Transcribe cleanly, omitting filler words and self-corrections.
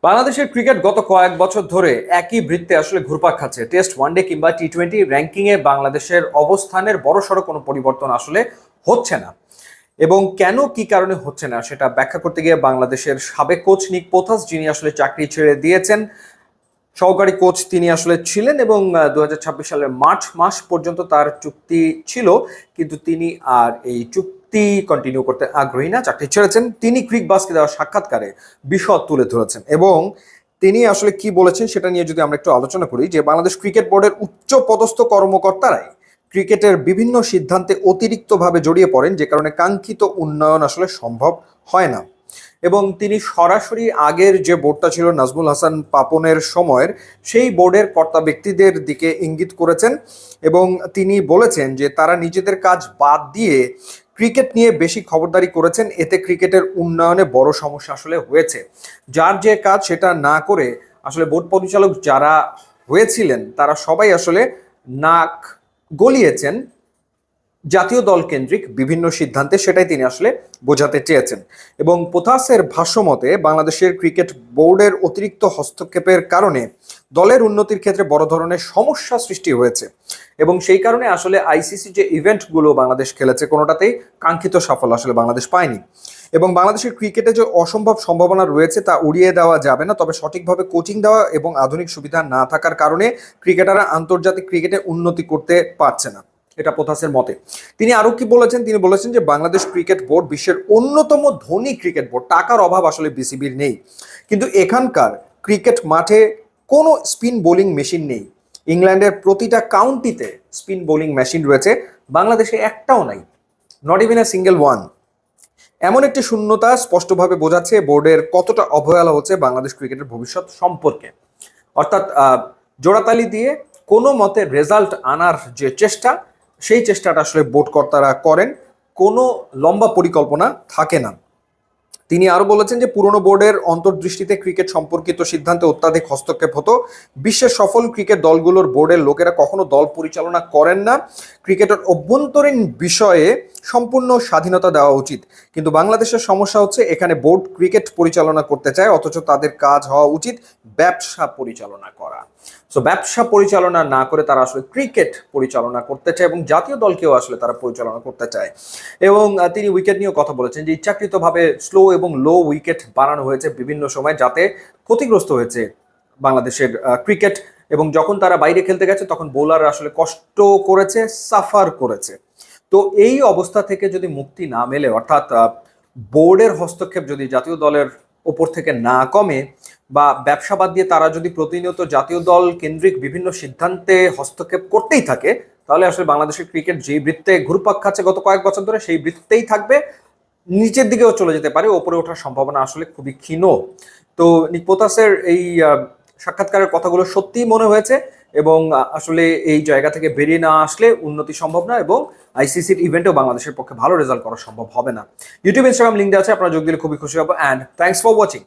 বাংলাদেশের ক্রিকেট গত কয়েক বছর ধরে একই বৃত্তে আসলে ঘুরপাক খাচ্ছে। টেস্ট, ওয়ানডে কিংবা টি-20 র্যাঙ্কিংয়ে বাংলাদেশের অবস্থানের বড়সড় কোনো পরিবর্তন আসলে হচ্ছে না। এবং কেন কি কারণে হচ্ছে না সেটা ব্যাখ্যা করতে গিয়ে বাংলাদেশের সাবেক কোচ নিক পোথাস, যিনি আসলে চাকরি ছেড়ে দিয়েছেন, সহকারী কোচ তিনি আসলে ছিলেন এবং 2026 সালের মার্চ মাস পর্যন্ত তার চুক্তি ছিল, কিন্তু তিনি আর এই চুক্তি কন্টিনিউ করতে আগ্রহী না, চাকরি ছেড়েছেন। তিনি ক্রিক বাসকে দেওয়া সাক্ষাৎকারে বিশদ তুলে ধরেছেন এবং তিনি আসলে কি বলেছেন সেটা নিয়ে যদি আমরা একটু আলোচনা করি, যে বাংলাদেশ ক্রিকেট বোর্ডের উচ্চ পদস্থ কর্মকর্তারাই ক্রিকেটের বিভিন্ন সিদ্ধান্তে অতিরিক্তভাবে জড়িয়ে পড়েন, যে কারণে কাঙ্ক্ষিত উন্নয়ন আসলে সম্ভব হয় না। এবং তিনি সরাসরি আগের যে বোর্ডটা ছিল নাজমুল হাসান পাপনের সময়ের, সেই বোর্ডের কর্তা ব্যক্তিদের দিকে ইঙ্গিত করেছেন এবং তিনি বলেছেন যে তারা নিজেদের কাজ বাদ দিয়ে ক্রিকেট নিয়ে বেশি খবরদারি করেছেন, এতে ক্রিকেটের উন্নয়নে বড় সমস্যা আসলে হয়েছে। যার যে কাজ সেটা না করে আসলে বোর্ড পরিচালক যারা হয়েছিলেন তারা সবাই আসলে নাক গলিয়েছেন জাতীয় দল কেন্দ্রিক বিভিন্ন সিদ্ধান্তে, সেটাই তিনি আসলে বোঝাতে চেয়েছেন। এবং পোথাসের ভাষ্যমতে বাংলাদেশের ক্রিকেট বোর্ডের অতিরিক্ত হস্তক্ষেপের কারণে দলের উন্নতির ক্ষেত্রে বড় ধরনের সমস্যা সৃষ্টি হয়েছে এবং সেই কারণে আসলে আইসিসি যে ইভেন্টগুলো বাংলাদেশ খেলেছে কোনোটাতেই কাঙ্ক্ষিত সাফল্য আসলে বাংলাদেশ পায়নি। এবং বাংলাদেশের ক্রিকেটে যে অসম্ভব সম্ভাবনা রয়েছে তা উড়িয়ে দেওয়া যাবে না, তবে সঠিকভাবে কোচিং দেওয়া এবং আধুনিক সুবিধা না থাকার কারণে ক্রিকেটাররা আন্তর্জাতিক ক্রিকেটে উন্নতি করতে পারছে না, এটা পোথাসের মতে। তিনি আরো কি বলেছেন, তিনি বলেছেন যে বাংলাদেশ ক্রিকেট বোর্ড বিশ্বের অন্যতম ধনী ক্রিকেট বোর্ড, টাকার অভাব আসলে বিসিবির নেই, কিন্তু এখানকার ক্রিকেট মাঠে কোনো স্পিন বোলিং মেশিন নেই। ইংল্যান্ডের প্রতিটা কাউন্টিতে স্পিন বোলিং মেশিন রয়েছে, বাংলাদেশে একটাও নাই, not even a single one. এমন একটি শূন্যতা স্পষ্টভাবে বোঝাচ্ছে বোর্ডের কতটা অবহেলা হচ্ছে বাংলাদেশ ক্রিকেটের ভবিষ্যৎ সম্পর্কে। অর্থাৎ জোড়াতালি দিয়ে কোনো মতে রেজাল্ট আনার যে চেষ্টা, সেই চেষ্টাটা আসলে বোর্ড কর্তারা করেন, কোনো লম্বা পরিকল্পনা থাকে না। তিনি আরো বলেছেন যে পুরনো বোর্ডের অন্তর্দৃষ্টিতে ক্রিকেট সম্পর্কিত সিদ্ধান্তে অত্যাধিক হস্তক্ষেপ হতো। বিশ্বের সফল ক্রিকেট দলগুলোর বোর্ডের লোকেরা কখনো দল পরিচালনা করেন না, ক্রিকেটের অভ্যন্তরীণ বিষয়ে সম্পূর্ণ স্বাধীনতা দেওয়া উচিত। কিন্তু বাংলাদেশের সমস্যা হচ্ছে এখানে বোর্ড ক্রিকেট পরিচালনা করতে চায়, অথচ তাদের কাজ হওয়া উচিত ব্যবসা পরিচালনা করা। সো ব্যবসা পরিচালনা না করে তারা আসলে ক্রিকেট পরিচালনা করতে চায় এবং জাতীয় দলকেও আসলে তারা পরিচালনা করতে চায়। এবং তিনি উইকেট নিয়েও কথা বলেছেন যে ইচ্ছাকৃতভাবে স্লো এবং লো উইকেট বানানো হয়েছে বিভিন্ন সময়, যাতে ক্ষতিগ্রস্ত হয়েছে বাংলাদেশের ক্রিকেট। এবং যখন তারা বাইরে খেলতে গেছে তখন বোলার আসলে কষ্ট করেছে, সাফার করেছে। তো এই অবস্থা থেকে যদি মুক্তি না মেলে, অর্থাৎ বোর্ডের হস্তক্ষেপ যদি জাতীয় দলের ওপর থেকে না কমে, বা ব্যবসা বাদ দিয়ে তারা যদি প্রতিনিয়ত জাতীয় দল কেন্দ্রিক বিভিন্ন সিদ্ধান্তে হস্তক্ষেপ করতেই থাকে, তাহলে আসলে বাংলাদেশের ক্রিকেট যেই বৃত্তে ঘুরপাক খাচ্ছে গত কয়েক বছর ধরে, সেই বৃত্তেই থাকবে, নিচের দিকেও চলে যেতে পারে, ওপরে ওঠার সম্ভাবনা আসলে খুবই ক্ষীণ। তো নিক পোথাসের এই সাক্ষাৎকারের কথাগুলো সত্যিই মনে হয়েছে এবং আসলে এই জায়গা থেকে বেরিয়ে না আসলে উন্নতি সম্ভব না এবং আইসিসির ইভেন্টেও বাংলাদেশের পক্ষে ভালো রেজাল্ট করা সম্ভব হবে না। ইউটিউব, ইনস্টাগ্রাম লিঙ্ক দেওয়া আছে, আপনারা যোগ দিলে খুবই খুশি হবো। And thanks for watching.